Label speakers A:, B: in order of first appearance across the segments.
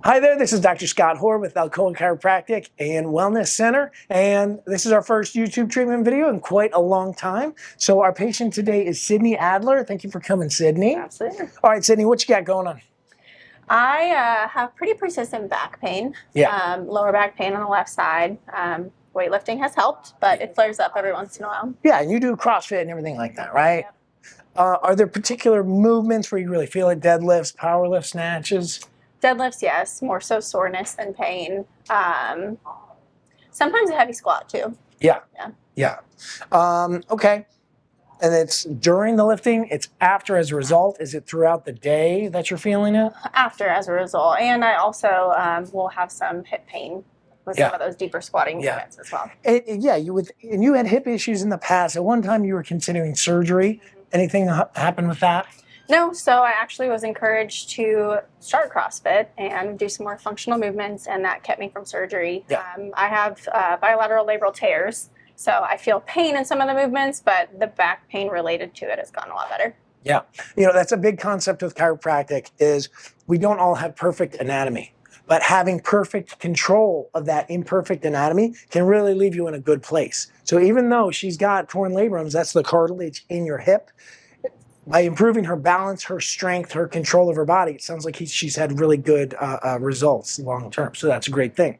A: Hi there, this is Dr. Scott Hoar with Alcoa Chiropractic and Wellness Center, and this is our first YouTube treatment video in quite a long time. So our patient today is Sydney Adler. Thank you for coming, Sydney.
B: Absolutely.
A: All right, Sydney, what you got going on?
B: I have pretty persistent back pain, lower back pain on the left side. Weightlifting has helped, but it flares up every once in a while.
A: Yeah, and you do CrossFit and everything like that, right?
B: Yep.
A: Are there particular movements where you really feel it? Deadlifts, power lifts, snatches?
B: Deadlifts, yes, more so soreness than pain. Sometimes a heavy squat too.
A: Yeah. Okay. And it's during the lifting, it's after as a result. Is it throughout the day that you're feeling it?
B: After as a result. And I also will have some hip pain with some of those deeper squatting movements as well.
A: And you had hip issues in the past. At one time you were considering surgery. Anything happen with that?
B: No, so I actually was encouraged to start CrossFit and do some more functional movements, and that kept me from surgery.
A: Yeah.
B: I have bilateral labral tears, so I feel pain in some of the movements, but the back pain related to it has gone a lot better.
A: Yeah, that's a big concept with chiropractic is we don't all have perfect anatomy, but having perfect control of that imperfect anatomy can really leave you in a good place. So even though she's got torn labrums, that's the cartilage in your hip, by improving her balance, her strength, her control of her body, it sounds like she's had really good results long term. So that's a great thing.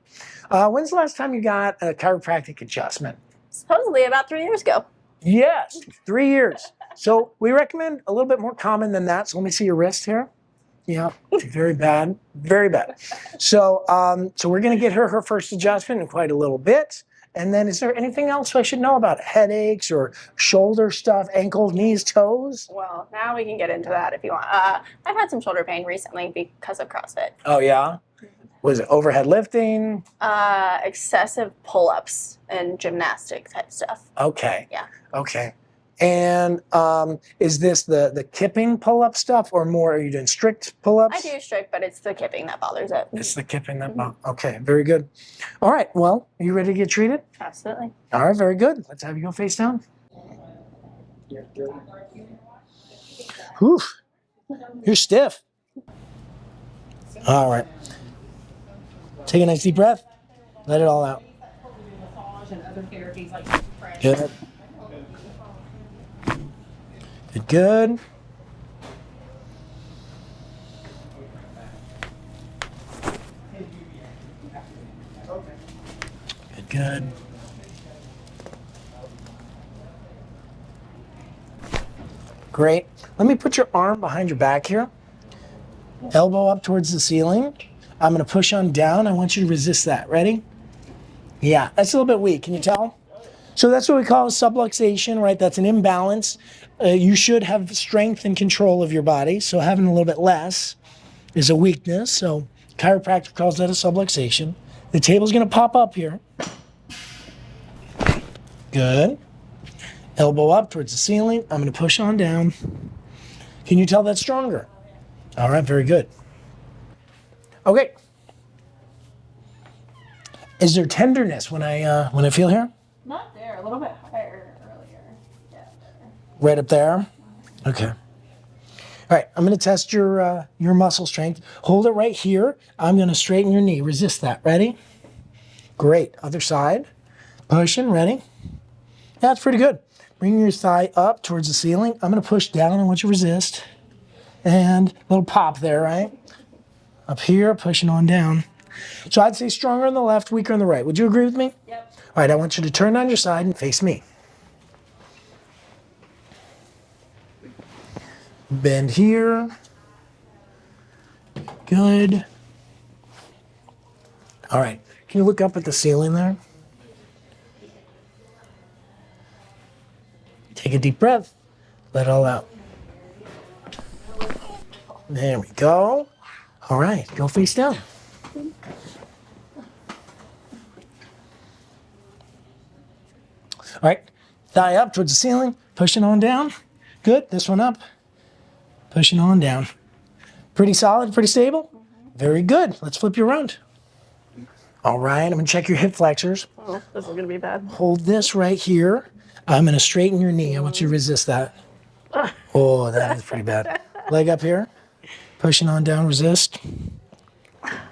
A: When's the last time you got a chiropractic adjustment?
B: Supposedly about 3 years ago.
A: Yes, 3 years. So we recommend a little bit more common than that. So let me see your wrist here. Yeah, very bad, very bad. So, so we're going to get her first adjustment in quite a little bit. And then is there anything else I should know about? Headaches or shoulder stuff, ankles, knees, toes?
B: Well, now we can get into that if you want. I've had some shoulder pain recently because of CrossFit.
A: Oh, yeah? Was it overhead lifting?
B: Excessive pull-ups and gymnastic type stuff.
A: Okay.
B: Yeah.
A: Okay. And is this the kipping pull-up stuff or more, are you doing strict pull-ups?
B: I do strict, but it's the kipping that bothers it.
A: It's the kipping that bothers. Okay, very good. All right, well, are you ready to get treated?
B: Absolutely.
A: All right, very good. Let's have you go face down. Whew. You're stiff. All right. Take a nice deep breath. Let it all out. Good. Good. Good. Great. Let me put your arm behind your back here. Elbow up towards the ceiling. I'm going to push on down. I want you to resist that. Ready? Yeah, that's a little bit weak. Can you tell? So that's what we call a subluxation, right? That's an imbalance. You should have strength and control of your body. So having a little bit less is a weakness. So chiropractic calls that a subluxation. The table's going to pop up here. Good. Elbow up towards the ceiling. I'm going to push on down. Can you tell that's stronger? All right, very good. Okay. Is there tenderness when I feel here?
B: Not there, a little bit higher earlier. Yeah.
A: Right up there? Okay. All right, I'm going to test your muscle strength. Hold it right here. I'm going to straighten your knee. Resist that. Ready? Great. Other side. Pushing. Ready? That's pretty good. Bring your thigh up towards the ceiling. I'm going to push down. I want you to resist. And a little pop there, right? Up here, pushing on down. So I'd say stronger on the left, weaker on the right. Would you agree with me?
B: Yep.
A: All right, I want you to turn on your side and face me. Bend here. Good. All right, can you look up at the ceiling there? Take a deep breath. Let it all out. There we go. All right, go face down. All right, thigh up towards the ceiling, pushing on down. Good, this one up, pushing on down. Pretty solid, pretty stable? Very good, let's flip you around. All right, I'm gonna check your hip flexors.
B: Oh, this is gonna be bad.
A: Hold this right here. I'm gonna straighten your knee. I want you to resist that. Oh, that is pretty bad. Leg up here, pushing on down, resist.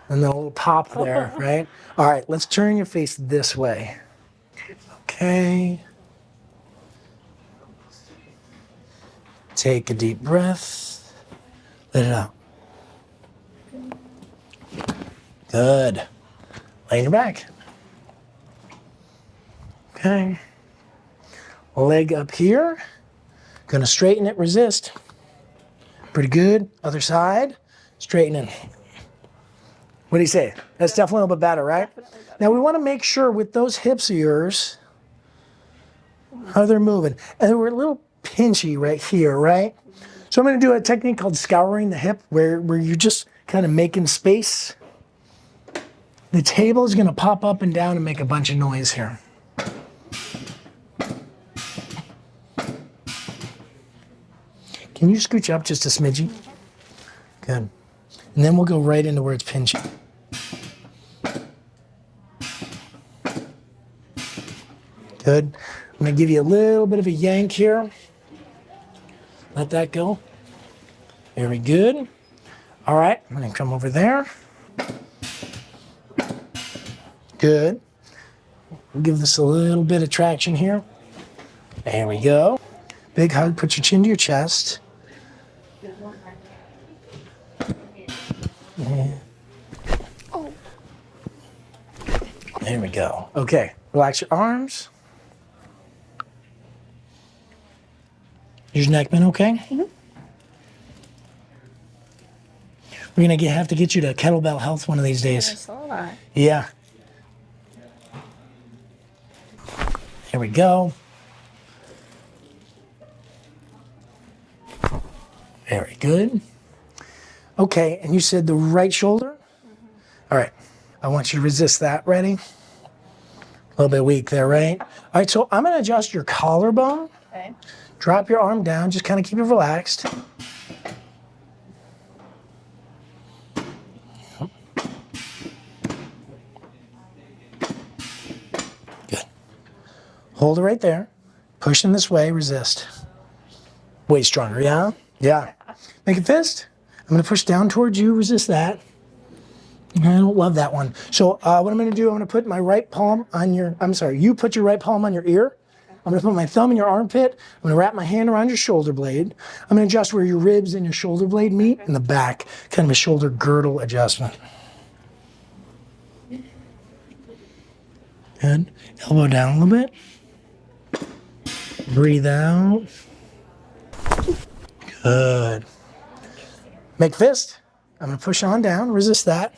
A: And then a little pop there, right? All right, let's turn your face this way. Okay. Take a deep breath. Let it out. Good. Lay on your back. Okay. Leg up here. Gonna straighten it, resist. Pretty good. Other side. Straighten it. What do you say? That's definitely a little bit better, right?
B: Definitely better.
A: Now we want to make sure with those hips of yours, how they're moving. And we're a little pinchy right here, right? So I'm going to do a technique called scouring the hip where you're just kind of making space. The table is going to pop up and down and make a bunch of noise here. Can you scooch up just a smidgy? Good. And then we'll go right into where it's pinchy. Good. I'm going to give you a little bit of a yank here. Let that go. Very good. All right, I'm going to come over there. Good. We'll give this a little bit of traction here. There we go. Big hug. Put your chin to your chest. There we go. Okay, relax your arms. Is your neck been okay? Mm-hmm. We're gonna have to get you to kettlebell health one of these days.
B: I saw that.
A: Yeah. Here we go. Very good. Okay, and you said the right shoulder? Mm-hmm. All right, I want you to resist that. Ready? A little bit weak there, right? All right, so I'm gonna adjust your collarbone.
B: Okay.
A: Drop your arm down, just kind of keep it relaxed. Good. Hold it right there. Pushing this way, resist. Way stronger, yeah? Yeah. Make a fist. I'm going to push down towards you, resist that. I don't love that one. So what I'm going to do, I'm going to put my right palm on your, you put your right palm on your ear. I'm going to put my thumb in your armpit. I'm going to wrap my hand around your shoulder blade. I'm going to adjust where your ribs and your shoulder blade meet in the back. Kind of a shoulder girdle adjustment. Good. Elbow down a little bit. Breathe out. Good. Make fist. I'm going to push on down. Resist that.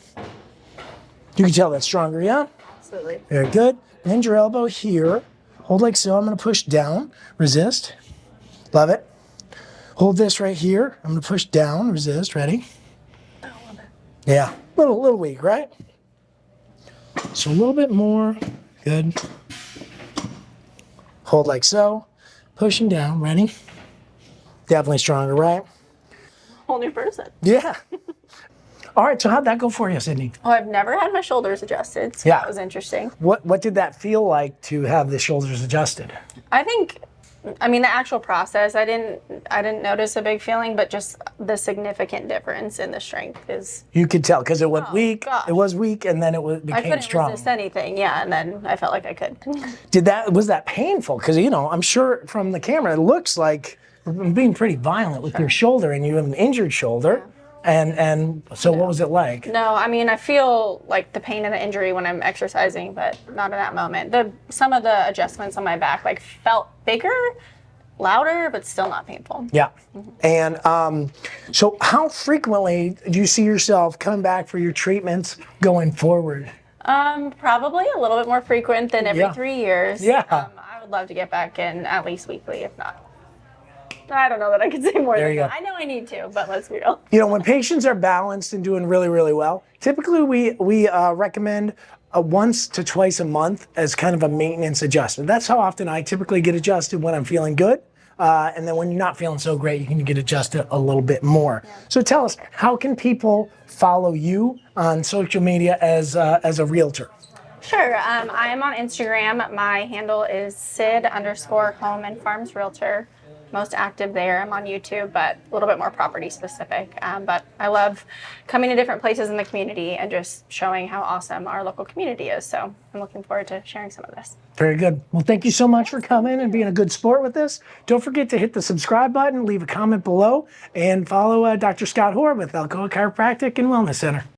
A: You can tell that's stronger, yeah?
B: Absolutely.
A: Very good. Bend your elbow here. Hold like so. I'm going to push down. Resist. Love it. Hold this right here. I'm going to push down. Resist. Ready?
B: I love it.
A: Yeah. Little weak, right? So a little bit more. Good. Hold like so. Pushing down. Ready? Definitely stronger, right?
B: Whole new person.
A: Yeah. All right, so how'd that go for you, Sydney?
B: Oh, I've never had my shoulders adjusted, so
A: Yeah.
B: that was interesting.
A: What did that feel like to have the shoulders adjusted?
B: I think, the actual process, I didn't notice a big feeling, but just the significant difference in the strength is.
A: You could tell because it went weak.
B: gosh.
A: It was weak, and then
B: I
A: became
B: couldn't
A: strong.
B: resist anything, yeah, and then I felt like I could.
A: Was that painful? Because I'm sure from the camera it looks like you're being pretty violent with your shoulder, and you have an injured shoulder. Yeah. And so what was it like?
B: No, I feel like the pain and the injury when I'm exercising, but not in that moment. Some of the adjustments on my back felt bigger, louder, but still not painful.
A: Yeah. And so how frequently do you see yourself coming back for your treatments going forward?
B: Probably a little bit more frequent than every 3 years.
A: Yeah.
B: I would love to get back in at least weekly, if not. I don't know that I could say more than that. I know I need to, but let's be real.
A: When patients are balanced and doing really, really well, typically we recommend once to twice a month as kind of a maintenance adjustment. That's how often I typically get adjusted when I'm feeling good. And then when you're not feeling so great, you can get adjusted a little bit more. Yeah. So tell us, how can people follow you on social media as a realtor?
B: Sure. I am on Instagram. My handle is Sid_Home and Farms Realtor. most active there. I'm on YouTube, but a little bit more property specific. But I love coming to different places in the community and just showing how awesome our local community is. So I'm looking forward to sharing some of this.
A: Very good. Well, thank you so much for coming and being a good sport with this. Don't forget to hit the subscribe button, leave a comment below, and follow Dr. Scott Hoar with Alcoa Chiropractic and Wellness Center.